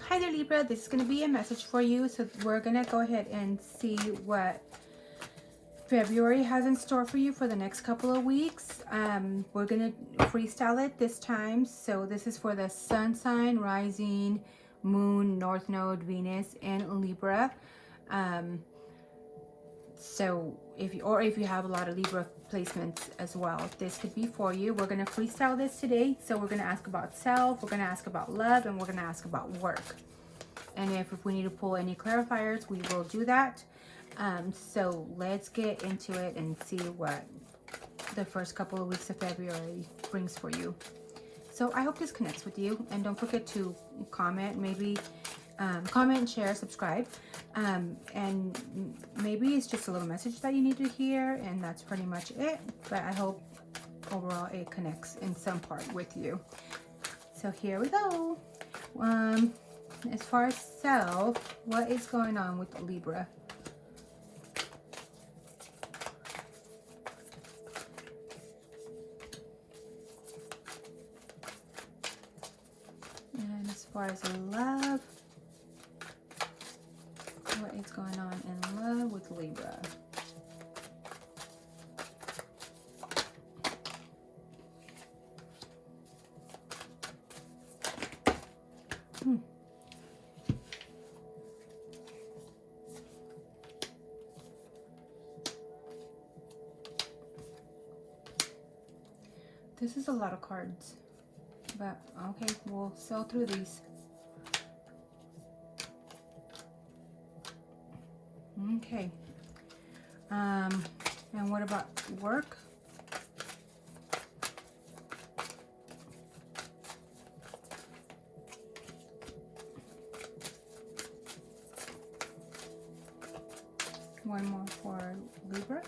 Hi there, Libra. This is going to be a message for you. So we're going to go ahead and see what February has in store for you for the next couple of weeks. We're going to freestyle it this time. So this is for the sun sign, rising, moon, north node, Venus, and Libra. So if you have a lot of Libra placements as well, this could be for you. We're going to freestyle this today. So we're going to ask about self, we're going to ask about love, and we're going to ask about work. And if we need to pull any clarifiers, we will do that. So let's get into it and see what the first couple of weeks of February brings for you. So I hope this connects with you, and don't forget to comment, maybe comment, share, subscribe, and maybe it's just a little message that you need to hear, and that's pretty much it. But I hope overall it connects in some part with you. So here we go. As far as self, what is going on with Libra? And as far as love, what is going on in love with Libra? This is a lot of cards, but okay, we'll sail through these. Okay. And what about work? One more for Libra.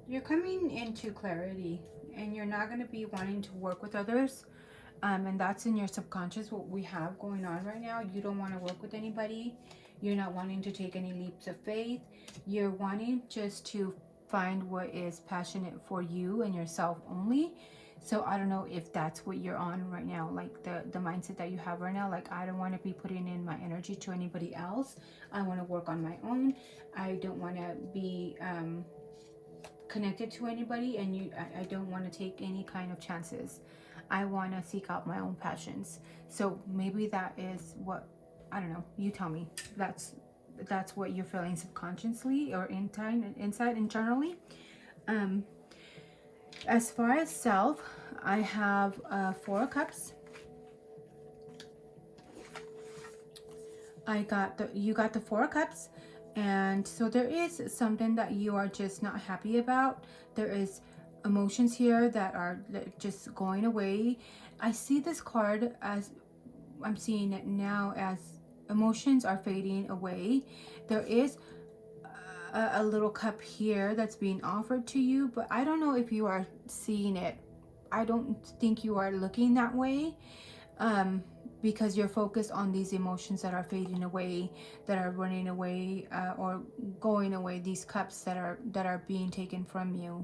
You're coming into clarity, and you're not going to be wanting to work with others. And that's in your subconscious, what we have going on right now. You don't want to work with anybody. You're not wanting to take any leaps of faith. You're wanting just to find what is passionate for you and yourself only. So I don't know if that's what you're on right now, like the mindset that you have right now. Like, I don't want to be putting in my energy to anybody else. I want to work on my own. I don't want to be connected to anybody, and I don't want to take any kind of chances. I want to seek out my own passions. So maybe that is what, I don't know, you tell me. That's what you're feeling subconsciously or inside internally. As far as self, I have 4 of Cups. You got the 4 of Cups. And so there is something that you are just not happy about. There is emotions here that are just going away. I see this card as, I'm seeing it now as emotions are fading away. There is a little cup here that's being offered to you, but I don't know if you are seeing it. I don't think you are looking that way. Because you're focused on these emotions that are fading away, that are running away, or going away. These cups that are being taken from you,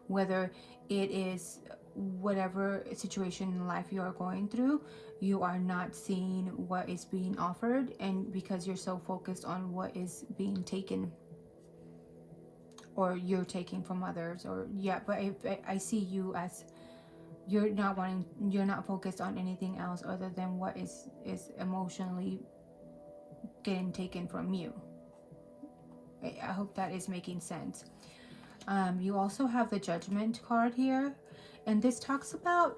whether it is whatever situation in life you are going through, you are not seeing what is being offered, and because you're so focused on what is being taken, or you're taking from others, or but I see you as you're not focused on anything else other than what is emotionally getting taken from you. I hope that is making sense. You also have the Judgment card here, and this talks about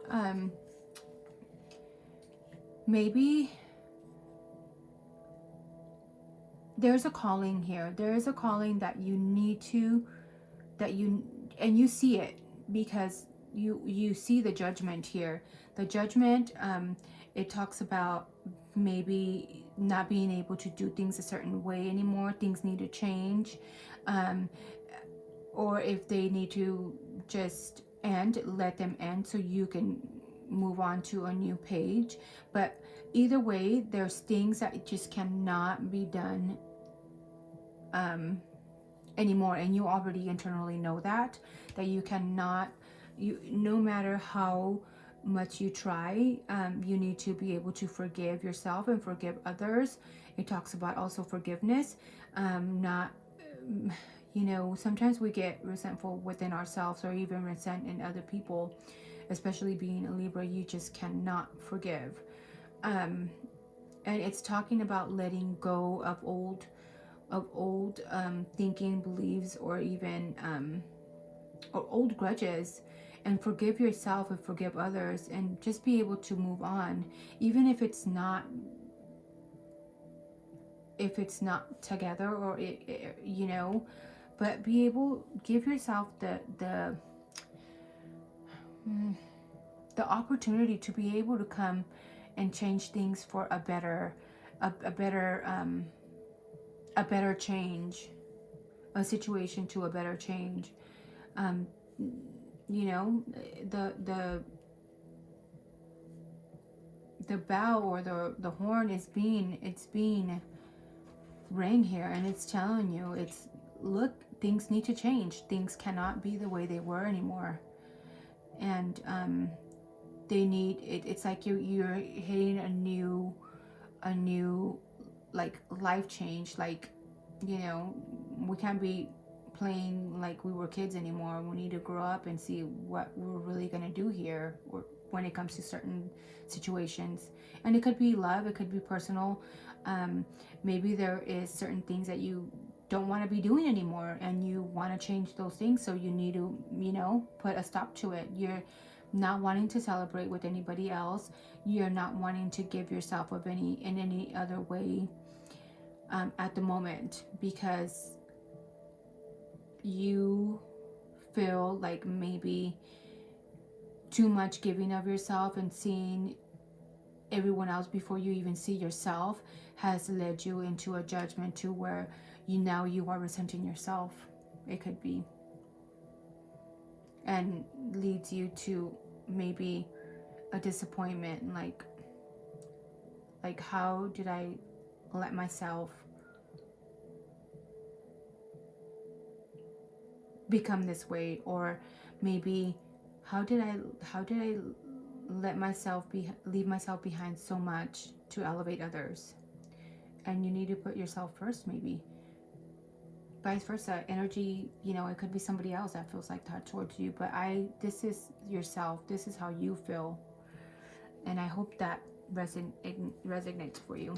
maybe there's a calling here. There is a calling that you need to, and you see it because you see the Judgment here. The Judgment, it talks about maybe not being able to do things a certain way anymore. Things need to change, or if they need to just end, let them end so you can move on to a new page. But either way, there's things that just cannot be done anymore, and you already internally know that you cannot No matter how much you try, you need to be able to forgive yourself and forgive others. It talks about also forgiveness, not sometimes we get resentful within ourselves or even resent in other people, especially being a Libra. You just cannot forgive. um, and it's talking about letting go of old thinking, beliefs, or even or old grudges, and forgive yourself and forgive others, and just be able to move on, even if it's not together, or but be able, give yourself the opportunity to be able to come and change things for a better a better a better change, a situation to a better change. um you know the bell, or the horn is being rang here, and it's telling you, it's, look, things need to change, things cannot be the way they were anymore. And they need it. It's like you're hitting a new like life change. Like, we can't be playing like we were kids anymore. We need to grow up and see what we're really going to do here, or when it comes to certain situations. And it could be love, it could be personal. Maybe there is certain things that you don't want to be doing anymore, and you want to change those things, so you need to put a stop to it. You're not wanting to celebrate with anybody else. You're not wanting to give yourself of any other way at the moment, because you feel like maybe too much giving of yourself and seeing everyone else before you even see yourself has led you into a judgment to where you are resenting yourself. It could be, and leads you to maybe a disappointment, like how did I let myself become this way? Or maybe how did I leave myself behind so much to elevate others? And you need to put yourself first. Maybe vice versa energy, it could be somebody else that feels like that towards you, but this is yourself, this is how you feel. And I hope that resonates for you.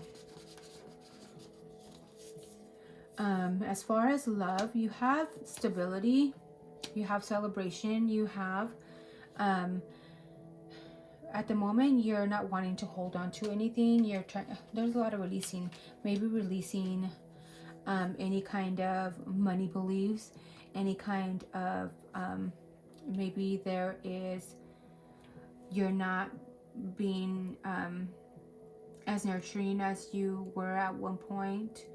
As far as love, you have stability, you have celebration, you have at the moment you're not wanting to hold on to anything. There's a lot of releasing, maybe releasing any kind of money beliefs, any kind of maybe you're not being as nurturing as you were at one point.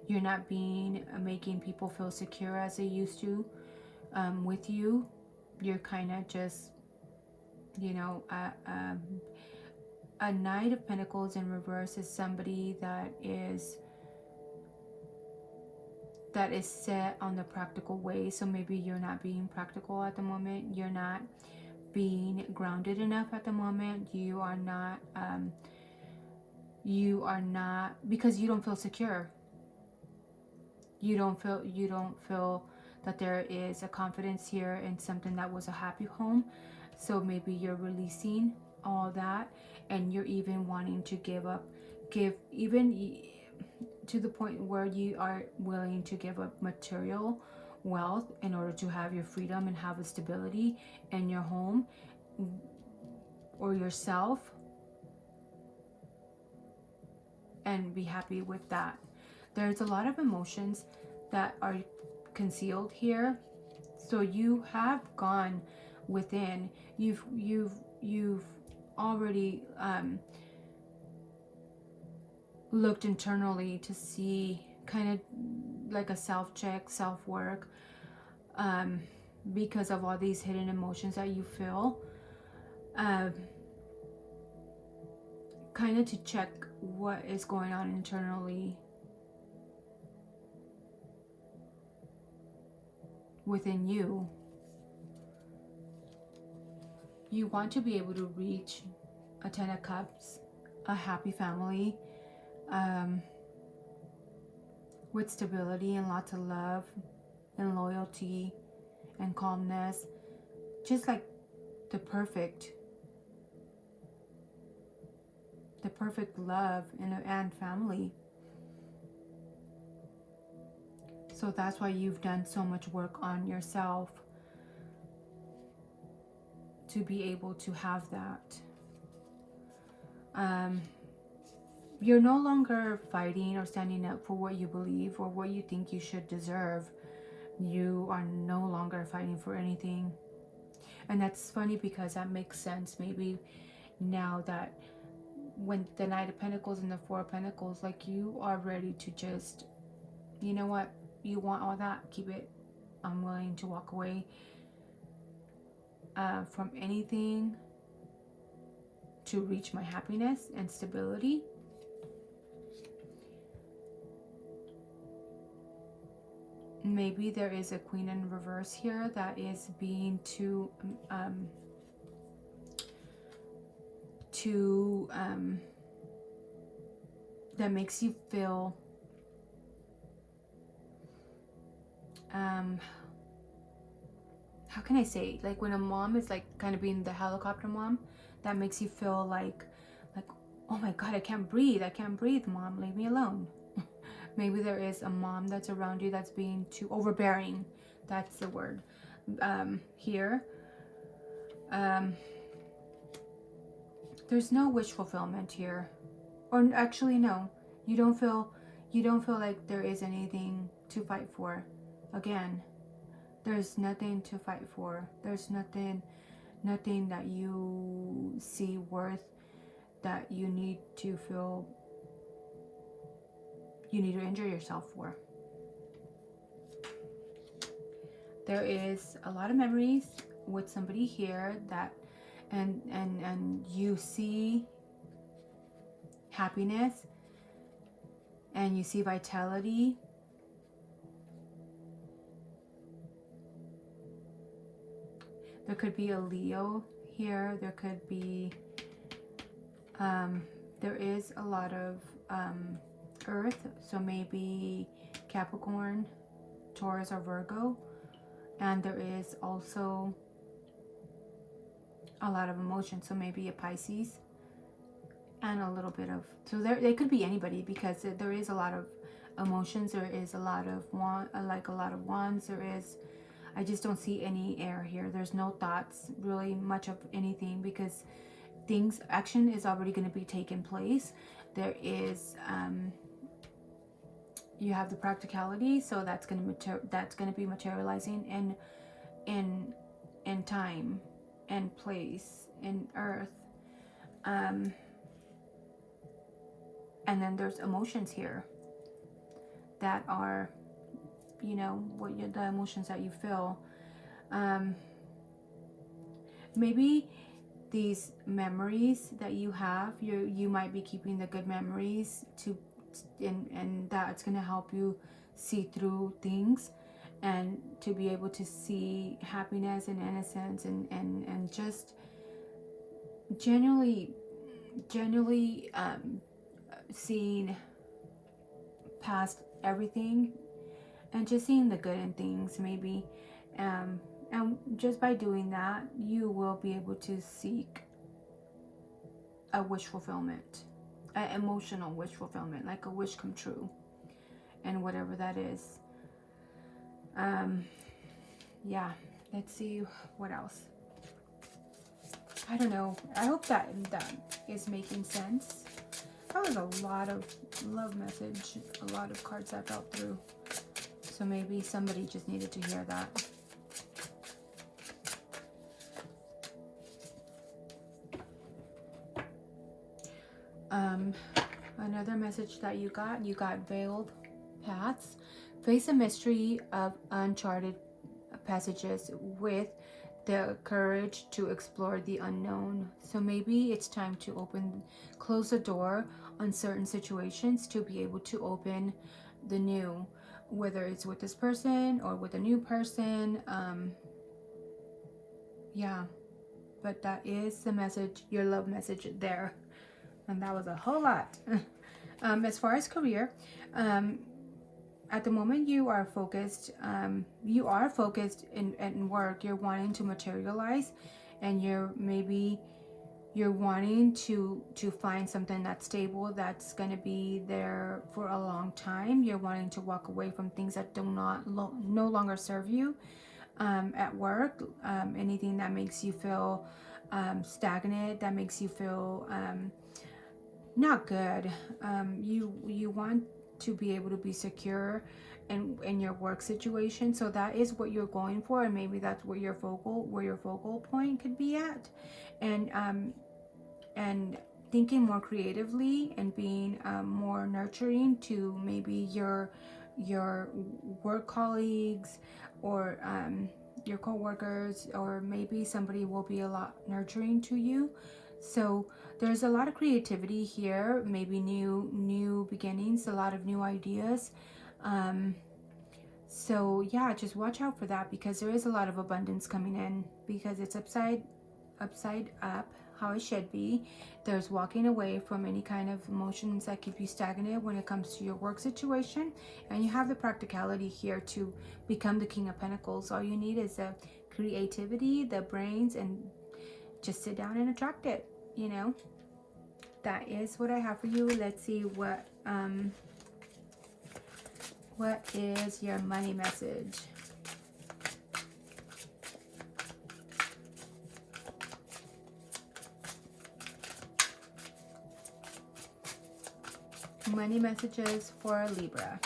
You're not making people feel secure as they used to with you. You're kind of just, a Knight of Pentacles in reverse is somebody that is set on the practical way. So maybe you're not being practical at the moment. You're not being grounded enough at the moment. You are not because you don't feel secure. You don't feel that there is a confidence here in something that was a happy home. So maybe you're releasing all that, and you're even wanting to give even to the point where you are willing to give up material wealth in order to have your freedom and have a stability in your home or yourself, and be happy with that. There's a lot of emotions that are concealed here. So you have gone within. You've already looked internally to see, kind of like a self-check, self-work, because of all these hidden emotions that you feel. Kind of to check what is going on internally within you. You want to be able to reach a 10 of Cups, a happy family, with stability and lots of love and loyalty and calmness. Just like the perfect love and family. So that's why you've done so much work on yourself to be able to have that. You're no longer fighting or standing up for what you believe or what you think you should deserve. You are no longer fighting for anything. And that's funny because that makes sense maybe now that when the Knight of Pentacles and the Four of Pentacles, like you are ready to just, you know what, you want all that, keep it. I'm willing to walk away from anything to reach my happiness and stability. Maybe there is a Queen in reverse here that is being too that makes you feel how can I say, like when a mom is like kind of being the helicopter mom, that makes you feel like oh my god, I can't breathe, mom, leave me alone. Maybe there is a mom that's around you that's being too overbearing. That's the word here. There's no wish fulfillment here, or actually no, you don't feel like there is anything to fight for. Again, there's nothing to fight for. There's nothing that you see worth that you need to feel you need to injure yourself for. There is a lot of memories with somebody here that and you see happiness and you see vitality. There could be a Leo here. There could be there is a lot of Earth, so maybe Capricorn, Taurus, or Virgo. And there is also a lot of emotion, so maybe a Pisces and a little bit of, so they could be anybody because there is a lot of emotions. There is a lot of wands. There is, I just don't see any air here. There's no thoughts, really much of anything, because action is already going to be taking place. There is you have the practicality, so that's going to be materializing in time and place in earth. And then there's emotions here that are, the emotions that you feel. Maybe these memories that you have, you might be keeping the good memories and that's going to help you see through things and to be able to see happiness and innocence and just genuinely seeing past everything and just seeing the good in things, maybe. And just by doing that, you will be able to seek a wish fulfillment, an emotional wish fulfillment, like a wish come true, and whatever that is. Yeah, let's see what else. I don't know. I hope that is making sense. That was a lot of love message, a lot of cards that fell through. So maybe somebody just needed to hear that. Another message that you got veiled paths. Face a mystery of uncharted passages with the courage to explore the unknown. So maybe it's time to close the door on certain situations to be able to open the new, whether it's with this person or with a new person. Yeah. but that is the message, your love message there. And that was a whole lot. As far as career, at the moment you are focused in work. You're wanting to materialize, and you're wanting to find something that's stable, that's going to be there for a long time. You're wanting to walk away from things that no longer serve you at work. Anything that makes you feel stagnant, that makes you feel not good. You want to be able to be secure in your work situation. So that is what you're going for, and maybe that's where your focal point could be at. And thinking more creatively and being more nurturing to maybe your work colleagues, or your co-workers, or maybe somebody will be a lot nurturing to you. So there's a lot of creativity here, maybe new beginnings, a lot of new ideas. So yeah, just watch out for that, because there is a lot of abundance coming in, because it's upside up, how it should be. There's walking away from any kind of emotions that keep you stagnant when it comes to your work situation, and you have the practicality here to become the King of Pentacles. All you need is the creativity, the brains, and just sit down and attract it. That is what I have for you. Let's see what is your money message. Money messages for Libra.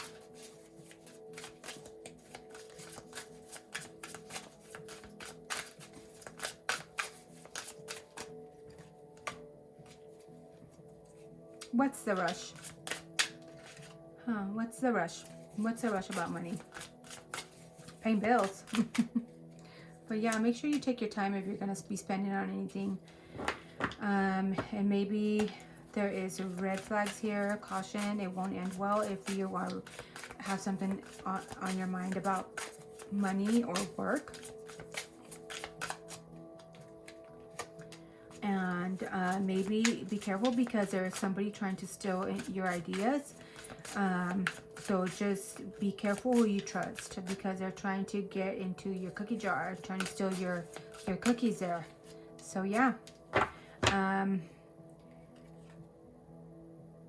What's the rush? What's the rush? What's the rush about money? Paying bills. But yeah, make sure you take your time if you're going to be spending on anything. And maybe there is red flags here. Caution, it won't end well if you have something on your mind about money or work. And maybe be careful, because there's somebody trying to steal your ideas. So just be careful who you trust, because they're trying to get into your cookie jar, trying to steal your cookies there. So yeah.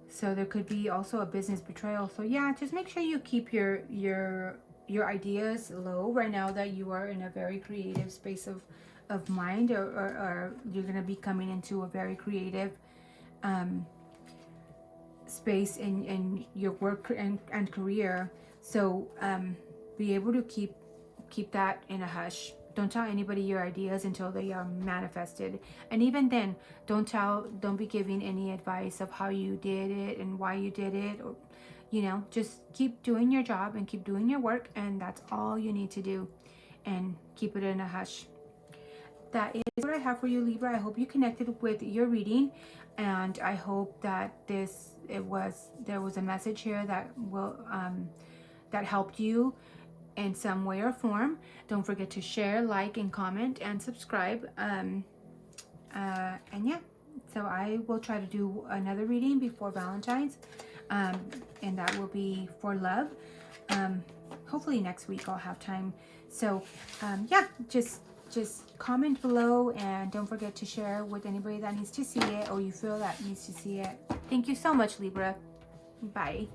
So there could be also a business betrayal. So yeah, just make sure you keep your ideas low right now that you are in a very creative space of mind, or you're going to be coming into a very creative space in your work and career. So be able to keep that in a hush. Don't tell anybody your ideas until they are manifested. And even then, don't be giving any advice of how you did it and why you did it, or just keep doing your job and keep doing your work, and that's all you need to do, and keep it in a hush. That is what I have for you, Libra. I hope you connected with your reading, and I hope that there was a message here that will that helped you in some way or form. Don't forget to share, like, and comment, and subscribe. And yeah, so I will try to do another reading before Valentine's, and that will be for love. Hopefully next week I'll have time. So yeah, just comment below, and don't forget to share with anybody that needs to see it, or you feel that needs to see it. Thank you so much, Libra. Bye.